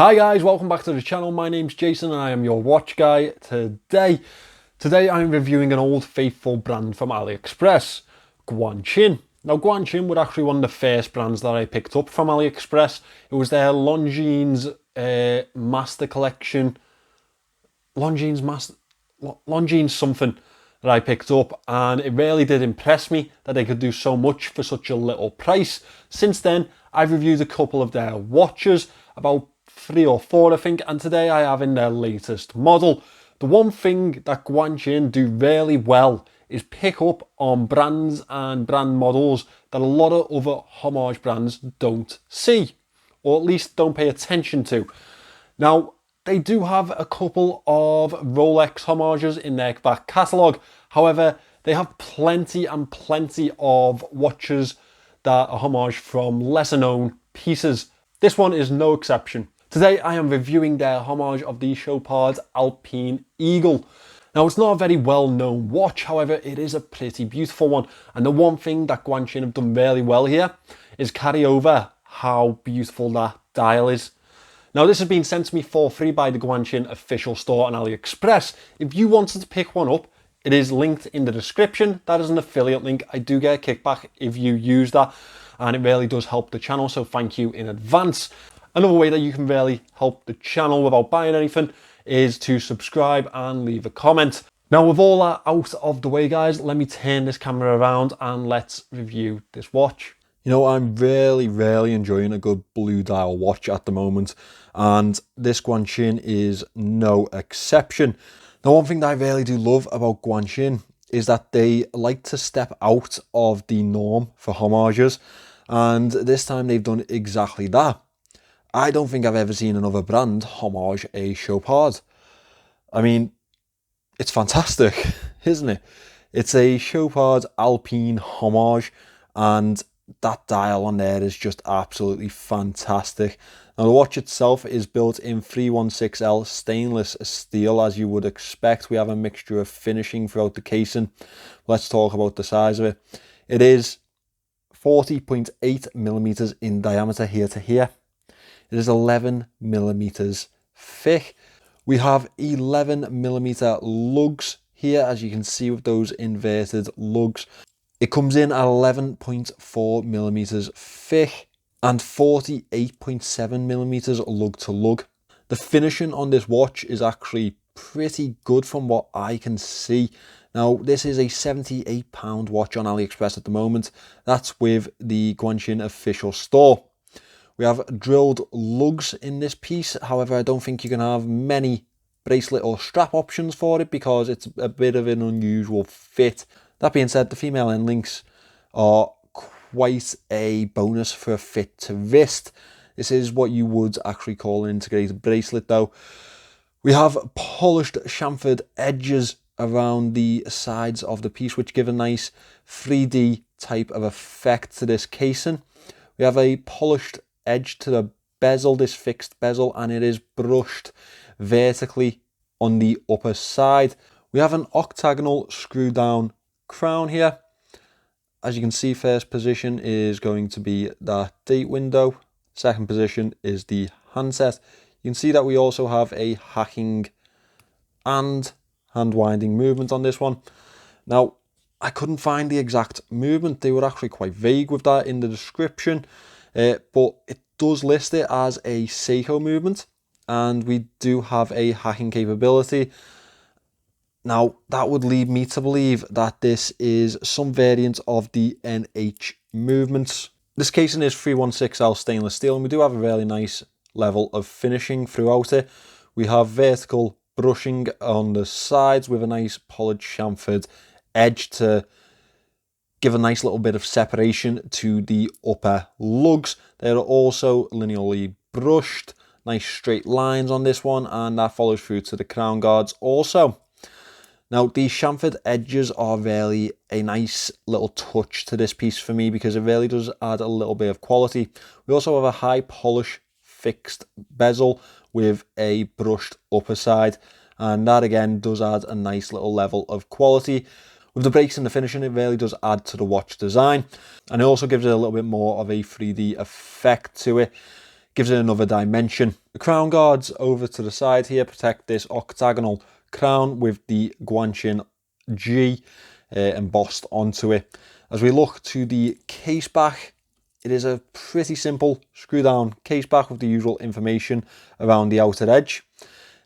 Hi guys, welcome back to the channel. My name's Jason and I am your watch guy. Today I'm reviewing an old faithful brand from Aliexpress, Guanqin. Now Guanqin were actually one of the first brands that I picked up from Aliexpress. It was their Longines Master Collection, Longines something that I picked up, and it really did impress me that they could do so much for such a little price. Since then, I've reviewed a couple of their watches, about 3 or 4 I think, and today I have in their latest model. The one thing that Guanqin do really well is pick up on brands and brand models that a lot of other Homage brands don't see, or at least don't pay attention to. Now, they do have a couple of Rolex Homages in their back catalogue. However, they have plenty and plenty of watches that are homage from lesser known pieces. This one is no exception. Today I am reviewing their homage of the Chopard Alpine Eagle. Now, it's not a very well known watch, however it is a pretty beautiful one, and the one thing that Guanqin have done really well here is carry over how beautiful that dial is. Now, this has been sent to me for free by the Guanqin official store on AliExpress. If you wanted to pick one up, it is linked in the description. That is an affiliate link. I do get a kickback if you use that, and it really does help the channel, so thank you in advance. Another way that you can really help the channel without buying anything is to subscribe and leave a comment. Now, with all that out of the way, guys, let me turn this camera around and let's review this watch. You know, I'm really enjoying a good blue dial watch at the moment, and this Guanqin is no exception. Now, one thing that I really do love about Guanqin is that they like to step out of the norm for homages, and this time they've done exactly that. I don't think I've ever seen another brand homage a Chopard. I mean, it's fantastic, isn't it? It's a Chopard Alpine homage, and that dial on there is just absolutely fantastic. Now, the watch itself is built in 316L stainless steel, as you would expect. We have a mixture of finishing throughout the casing. Let's talk about the size of it. It is 40.8 millimeters in diameter here to here. It is 11 millimeters thick. We have 11 millimeter lugs here, as you can see with those inverted lugs. It comes in at 11.4 millimeters thick and 48.7 millimeters lug to lug. The finishing on this watch is actually pretty good from what I can see. Now, this is a £78 watch on AliExpress at the moment. That's with the Guanqin official store. We have drilled lugs in this piece. However, I don't think you can have many bracelet or strap options for it because it's a bit of an unusual fit. That being said, the female end links are quite a bonus for a fit to wrist. This is what you would actually call an integrated bracelet though. We have polished chamfered edges around the sides of the piece, which give a nice 3D type of effect to this casing. We have a polished edge to the bezel, this fixed bezel, and it is brushed vertically on the upper side. We have an octagonal screw down crown here. As you can see, first position is going to be that date window. Second position is the handset. You can see that we also have a hacking and hand winding movement on this one. Now, I couldn't find the exact movement. They were actually quite vague with that in the description, but it does list it as a Seiko movement, and we do have a hacking capability. Now, that would lead me to believe that this is some variant of the NH movements. This casing is 316L stainless steel, and we do have a really nice level of finishing throughout it. We have vertical brushing on the sides with a nice polished chamfered edge to give a nice little bit of separation to the upper lugs. They're also linearly brushed, nice straight lines on this one, and that follows through to the crown guards also. Now, these chamfered edges are really a nice little touch to this piece for me because it really does add a little bit of quality. We also have a high polish fixed bezel with a brushed upper side, and that again does add a nice little level of quality. With the breaks and the finishing, it really does add to the watch design, and it also gives it a little bit more of a 3D effect to it. gives it another dimension. The crown guards over to the side here protect this octagonal crown with the Guanqin G embossed onto it. As we look to the case back, it is a pretty simple screw down case back with the usual information around the outer edge.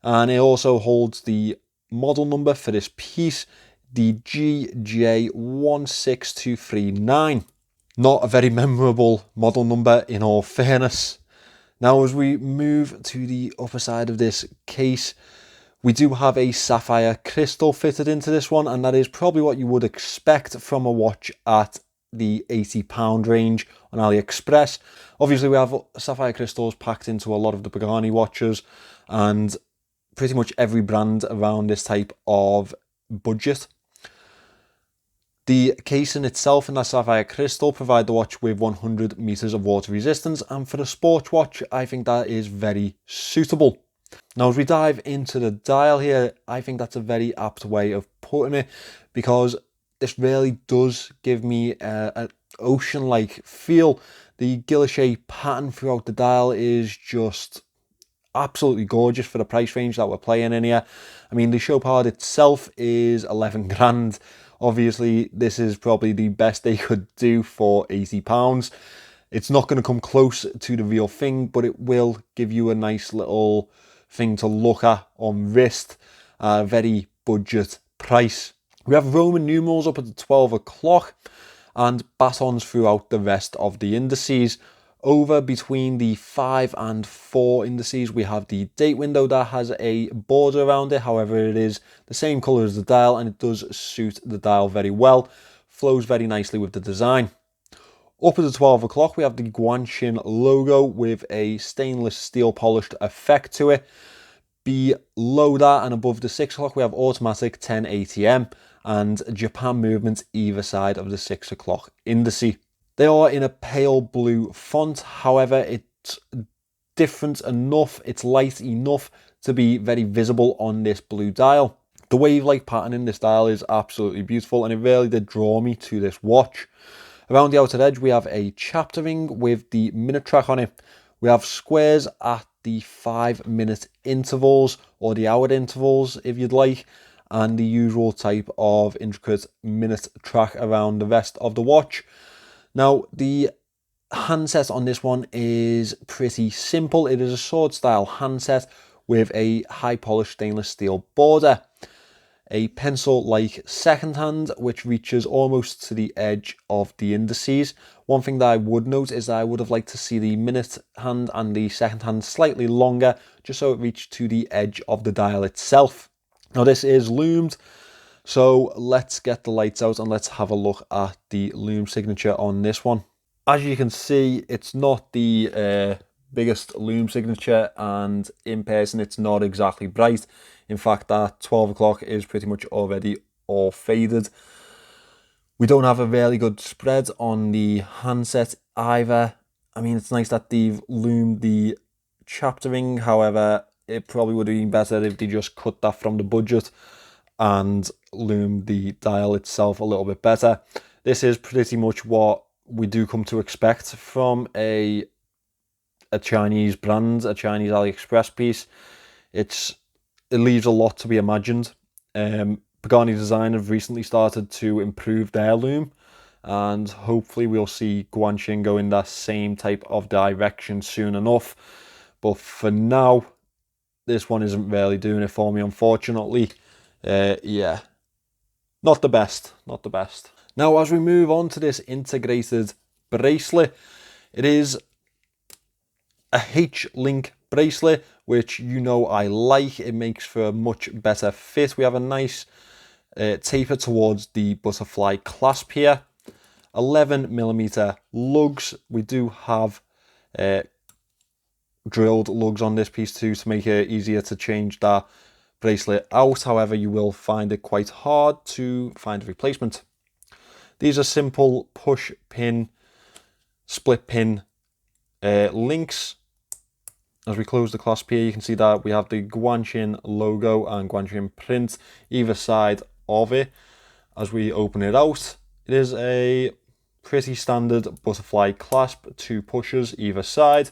And it also holds the model number for this piece, the GJ16239. Not a very memorable model number in all fairness. Now as we move to the upper side of this case, we do have a sapphire crystal fitted into this one, and that is probably what you would expect from a watch at the £80 range on AliExpress. Obviously we have sapphire crystals packed into a lot of the Pagani watches and pretty much every brand around this type of budget. The casing itself and that sapphire crystal provide the watch with 100 meters of water resistance, and for a sports watch I think that is very suitable. Now as we dive into the dial here, I think that's a very apt way of putting it, because this really does give me an ocean-like feel. The guilloche pattern throughout the dial is just absolutely gorgeous for the price range that we're playing in here. I mean, the Chopard itself is 11 grand. Obviously, this is probably the best they could do for £80. It's not going to come close to the real thing, but it will give you a nice little thing to look at on wrist, very budget price. We have Roman numerals up at the 12 o'clock and batons throughout the rest of the indices. Over between the 5 and 4 indices, we have the date window that has a border around it. However, it is the same color as the dial and it does suit the dial very well. Flows very nicely with the design. Up at the 12 o'clock, we have the Guanqin logo with a stainless steel polished effect to it. Below that and above the 6 o'clock, we have automatic 1080M and Japan movements either side of the 6 o'clock indice. They are in a pale blue font, however, it's different enough, it's light enough to be very visible on this blue dial. The wave-like pattern in this dial is absolutely beautiful, and it really did draw me to this watch. Around the outer edge, we have a chapter ring with the minute track on it. We have squares at the 5-minute intervals, or the hour intervals if you'd like, and the usual type of intricate minute track around the rest of the watch. Now, the handset on this one is pretty simple. It is a sword style handset with a high polished stainless steel border. A pencil-like second hand, which reaches almost to the edge of the indices. One thing that I would note is that I would have liked to see the minute hand and the second hand slightly longer, just so it reached to the edge of the dial itself. Now this is loomed, so let's get the lights out and let's have a look at the Lume signature on this one. As you can see, it's not the biggest Lume signature, and in person it's not exactly bright. In fact, that 12 o'clock is pretty much already all faded. We don't have a really good spread on the handset either. I mean, it's nice that they've loomed the chapter ring, however, it probably would have been better if they just cut that from the budget and loomed the dial itself a little bit better. This is pretty much what we do come to expect from a Chinese brand, a Chinese AliExpress piece. It leaves a lot to be imagined. Pagani Design have recently started to improve their loom, and hopefully we'll see Guanqin go in that same type of direction soon enough. But for now, this one isn't really doing it for me, unfortunately. Yeah, not the best, not the best. Now, as we move on to this integrated bracelet, it is a H-link bracelet, which you know I like. It makes for a much better fit. We have a nice taper towards the butterfly clasp here. 11mm lugs. We do have drilled lugs on this piece too to make it easier to change that bracelet out. However, you will find it quite hard to find a replacement. These are simple push pin, split pin links. As we close the clasp here, you can see that we have the Guanqin logo and Guanqin print either side of it. As we open it out, it is a pretty standard butterfly clasp, 2 pushes either side.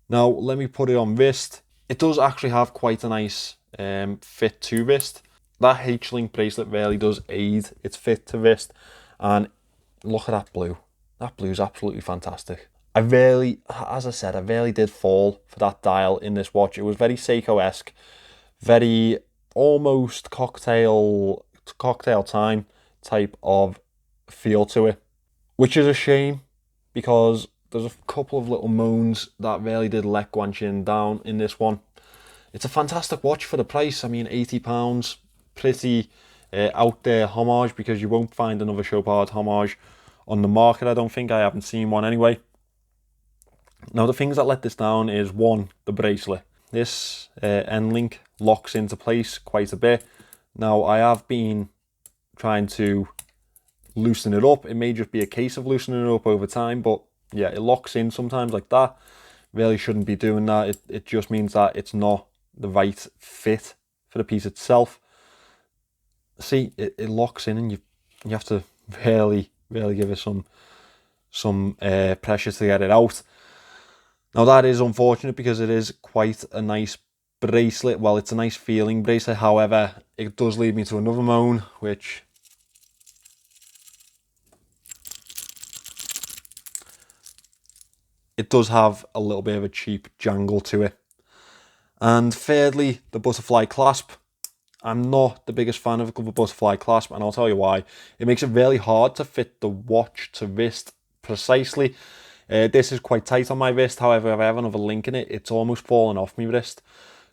Now let me put it on wrist. It does actually have quite a nice fit to wrist. That H-link bracelet really does aid its fit to wrist, and look at that blue. That blue is absolutely fantastic. I really, as I said, I really did fall for that dial in this watch. It was very Seiko-esque, very almost cocktail time type of feel to it, which is a shame because there's a couple of little moans that really did let Guanqin down in this one. It's a fantastic watch for the price. I mean, £80, pretty out there Homage, because you won't find another Chopard Homage on the market. I don't think. I haven't seen one anyway. Now the things that let this down is, one, the bracelet. This end link locks into place quite a bit. Now I have been trying to loosen it up. It may just be a case of loosening it up over time, but yeah, it locks in sometimes like that. Really shouldn't be doing that. It just means that it's not the right fit for the piece itself. See, it locks in, and you have to really give it some pressure to get it out. Now that is unfortunate because it is quite a nice bracelet. Well, it's a nice feeling bracelet. However, it does lead me to another moan, which it does have a little bit of a cheap jangle to it. And thirdly, the butterfly clasp. I'm not the biggest fan of the butterfly clasp, and I'll tell you why. It makes it really hard to fit the watch to wrist precisely. This is quite tight on my wrist. However, if I have another link in it, it's almost falling off my wrist.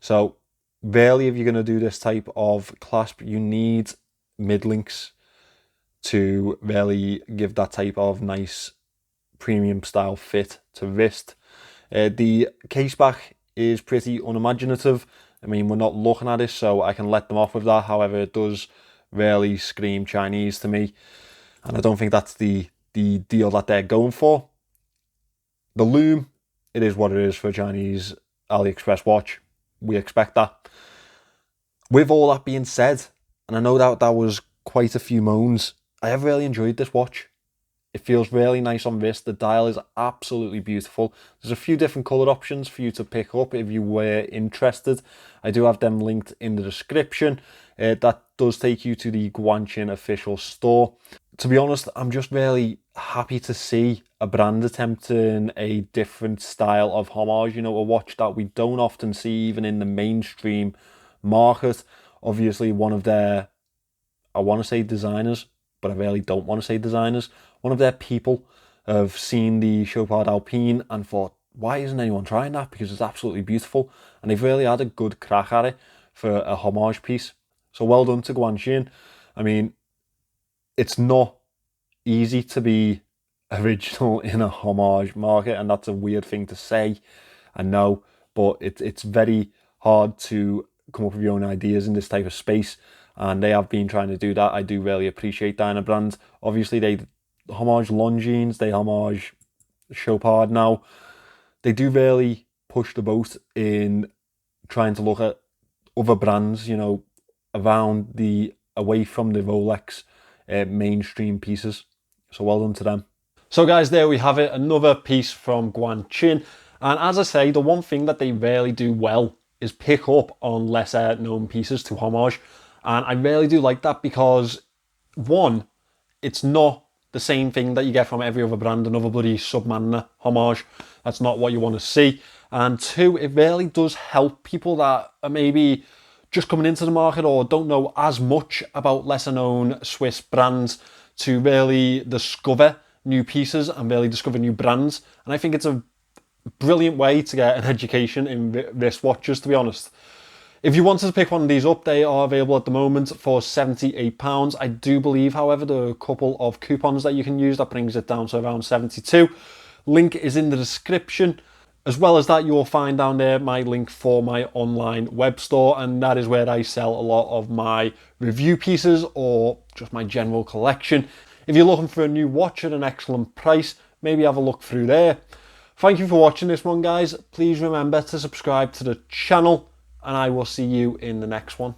So really, if you're going to do this type of clasp, you need mid links to really give that type of nice premium style fit to wrist. The case back is pretty unimaginative. I mean, we're not looking at it, so I can let them off with that. However, it does really scream Chinese to me, and I don't think that's the deal that they're going for. The Lume, it is what it is for a Chinese AliExpress watch. We expect that. With all that being said, and I know that was quite a few moans, I have really enjoyed this watch. It feels really nice on wrist. The dial is absolutely beautiful. There's a few different colour options for you to pick up if you were interested. I do have them linked in the description. That does take you to the Guanqin official store. To be honest, I'm just really happy to see a brand attempting a different style of homage. You know, a watch that we don't often see even in the mainstream market. Obviously, one of their, I want to say designers, but I really don't want to say designers. One of their people have seen the Chopard Alpine and thought, why isn't anyone trying that? Because it's absolutely beautiful. And they've really had a good crack at it for a homage piece. So well done to Guanqin. I mean, it's not easy to be original in a homage market, and that's a weird thing to say, I know, but it's very hard to come up with your own ideas in this type of space, and they have been trying to do that. I do really appreciate that in a brand. Obviously, they homage Longines, they homage Chopard now. They do really push the boat in trying to look at other brands, you know, away from the Rolex mainstream pieces. So well done to them. So guys, there we have it, another piece from Guanqin. And as I say, the one thing that they really do well is pick up on lesser known pieces to homage. And I really do like that because, one, it's not the same thing that you get from every other brand, another bloody Submariner homage. That's not what you want to see. And two, it really does help people that are maybe just coming into the market or don't know as much about lesser known Swiss brands to really discover new pieces and really discover new brands. And I think it's a brilliant way to get an education in wristwatches, to be honest. If you wanted to pick one of these up, they are available at the moment for £78. I do believe, however, there are a couple of coupons that you can use that brings it down to around 72. Link is in the description. As well as that, you will find down there my link for my online web store, and that is where I sell a lot of my review pieces or just my general collection. If you're looking for a new watch at an excellent price, maybe have a look through there. Thank you for watching this one, guys. Please remember to subscribe to the channel, and I will see you in the next one.